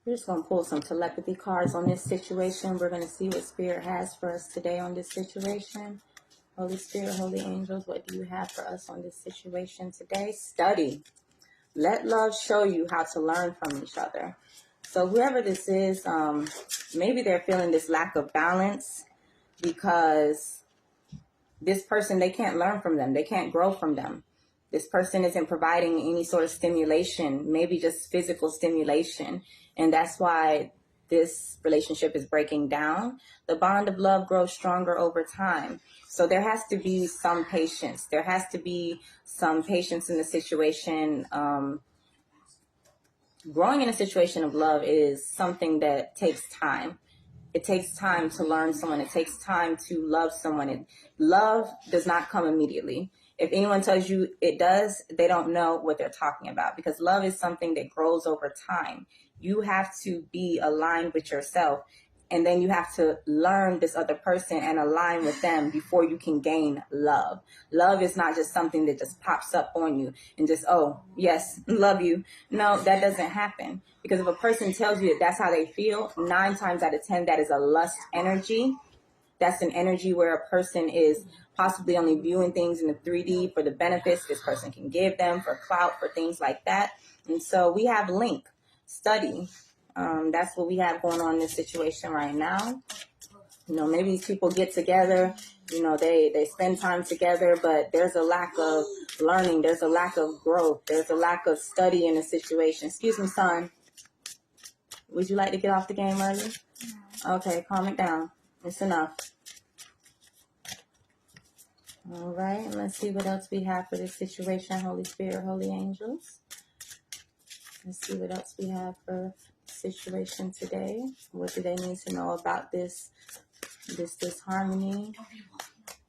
We're just going to pull some telepathy cards on this situation. We're going to see what Spirit has for us today on this situation. Holy Spirit, Holy Angels, what do you have for us on this situation today? Study. Let love show you how to learn from each other. So whoever this is, maybe they're feeling this lack of balance because this person, they can't learn from them. They can't grow from them. This person isn't providing any sort of stimulation, maybe just physical stimulation. And that's why this relationship is breaking down. The bond of love grows stronger over time. So there has to be some patience. There has to be some patience in the situation. Growing in a situation of love is something that takes time. It takes time to learn someone. It takes time to love someone. Love does not come immediately. If anyone tells you it does, they don't know what they're talking about, because love is something that grows over time. You have to be aligned with yourself, and then you have to learn this other person and align with them before you can gain love. Love is not just something that just pops up on you and just, oh, yes, love you. No, that doesn't happen. Because if a person tells you that that's how they feel, 9 times out of 10, that is a lust energy. That's an energy where a person is possibly only viewing things in the 3D for the benefits this person can give them, for clout, for things like that. And so we have link, study. That's what we have going on in this situation right now. You know, maybe these people get together, you know, they spend time together, but there's a lack of learning. There's a lack of growth. There's a lack of study in the situation. Excuse me, son. Would you like to get off the game early? Okay, calm it down. It's enough. All right, let's see what else we have for this situation. Holy Spirit, Holy Angels. Let's see what else we have for the situation today. What do they need to know about this disharmony?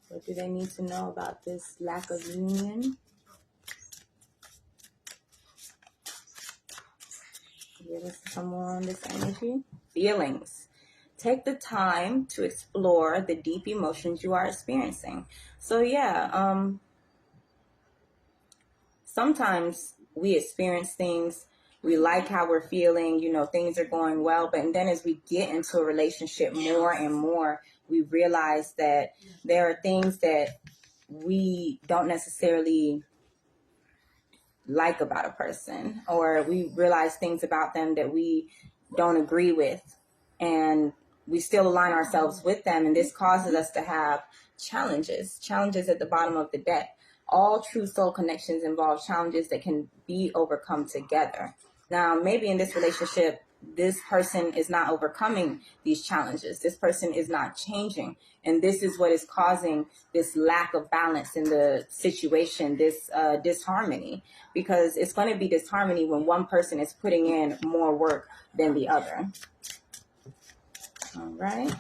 What do they need to know about this lack of union? Give us some more on this energy. Feelings. Take the time to explore the deep emotions you are experiencing. So yeah, sometimes we experience things, we like how we're feeling, you know, things are going well, but then as we get into a relationship more and more, we realize that there are things that we don't necessarily like about a person, or we realize things about them that we don't agree with, and we still align ourselves with them, and this causes us to have challenges at the bottom of the deck. All true soul connections involve challenges that can be overcome together. Now, maybe in this relationship, this person is not overcoming these challenges. This person is not changing. And this is what is causing this lack of balance in the situation, this disharmony, because it's going to be disharmony when one person is putting in more work than the other. All right.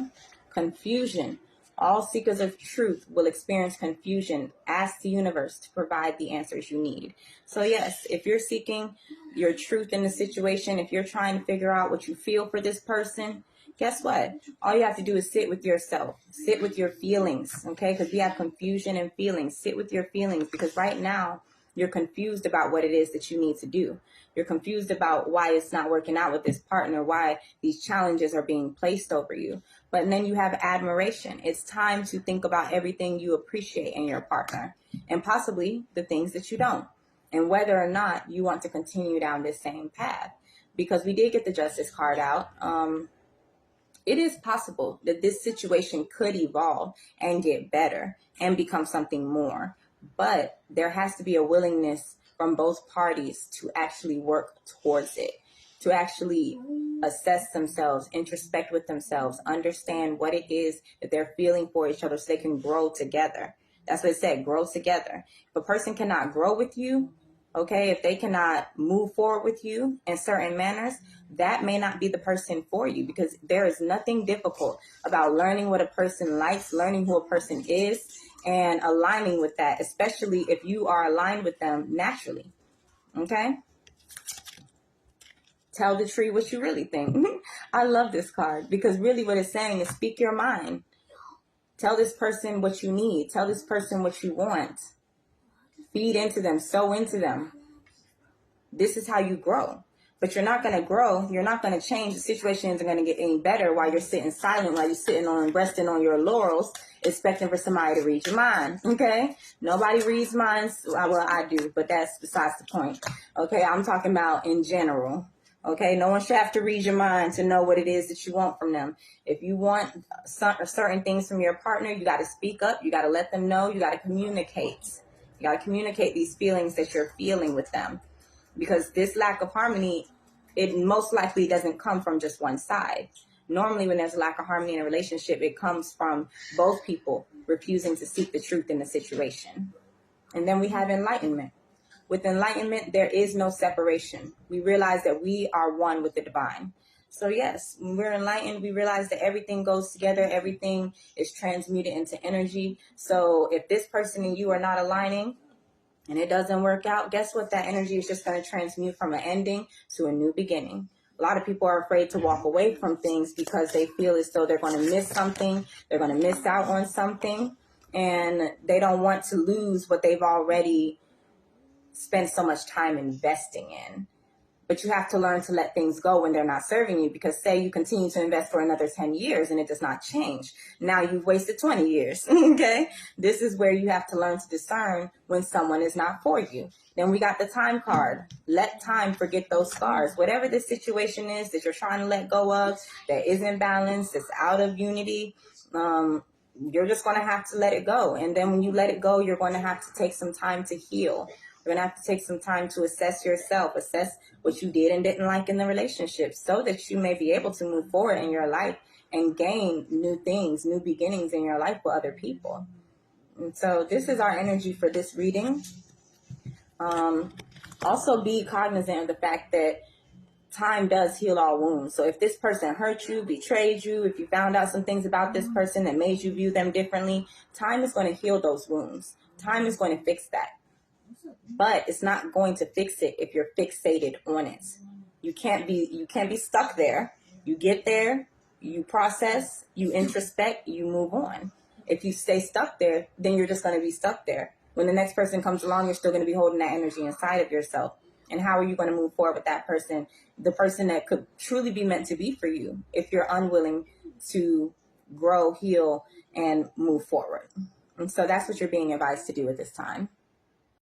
Confusion. All seekers of truth will experience confusion. Ask the universe to provide the answers you need. So yes, if you're seeking your truth in the situation, if you're trying to figure out what you feel for this person, guess what? All you have to do is sit with yourself. Sit with your feelings, okay? Because we have confusion and feelings. Sit with your feelings, because right now you're confused about what it is that you need to do. You're confused about why it's not working out with this partner, why these challenges are being placed over you. But then you have admiration. It's time to think about everything you appreciate in your partner, and possibly the things that you don't, and whether or not you want to continue down this same path. Because we did get the Justice card out. It is possible that this situation could evolve and get better and become something more. But there has to be a willingness from both parties to actually work towards it, to actually assess themselves, introspect with themselves, understand what it is that they're feeling for each other so they can grow together. That's what it said, grow together. If a person cannot grow with you, okay, if they cannot move forward with you in certain manners, that may not be the person for you, because there is nothing difficult about learning what a person likes, learning who a person is, and aligning with that, especially if you are aligned with them naturally, okay? Tell the tree what you really think. I love this card, because really what it's saying is speak your mind. Tell this person what you need. Tell this person what you want. Feed into them, sow into them. This is how you grow. But you're not going to grow. You're not going to change. The situation isn't going to get any better while you're sitting silent, while you're sitting on resting on your laurels, expecting for somebody to read your mind. Okay? Nobody reads minds. Well, I do, but that's besides the point. Okay? I'm talking about in general. Okay? No one should have to read your mind to know what it is that you want from them. If you want certain things from your partner, you got to speak up. You got to let them know. You got to communicate. You got to communicate these feelings that you're feeling with them. Because this lack of harmony, it most likely doesn't come from just one side. Normally, when there's a lack of harmony in a relationship, it comes from both people refusing to seek the truth in the situation. And then we have enlightenment. With enlightenment, there is no separation. We realize that we are one with the divine. So yes, when we're enlightened, we realize that everything goes together. Everything is transmuted into energy. So if this person and you are not aligning, and it doesn't work out, guess what? That energy is just going to transmute from an ending to a new beginning. A lot of people are afraid to walk away from things because they feel as though they're going to miss something. They're going to miss out on something. And they don't want to lose what they've already spent so much time investing in. But you have to learn to let things go when they're not serving you, because say you continue to invest for another 10 years and it does not change. Now you've wasted 20 years. Okay. This is where you have to learn to discern when someone is not for you. Then we got the time card. Let time forget those scars. Whatever the situation is that you're trying to let go of, that isn't balanced, that's out of unity, you're just going to have to let it go. And then when you let it go, you're going to have to take some time to heal. You're going to have to take some time to assess yourself, assess what you did and didn't like in the relationship, so that you may be able to move forward in your life and gain new things, new beginnings in your life with other people. And so this is our energy for this reading. Also be cognizant of the fact that time does heal all wounds. So if this person hurt you, betrayed you, if you found out some things about this person that made you view them differently, time is going to heal those wounds. Time is going to fix that. But it's not going to fix it if you're fixated on it. You can't be stuck there. You get there, you process, you introspect, you move on. If you stay stuck there, then you're just going to be stuck there. When the next person comes along, you're still going to be holding that energy inside of yourself. And how are you going to move forward with that person, the person that could truly be meant to be for you, if you're unwilling to grow, heal, and move forward? And so that's what you're being advised to do at this time.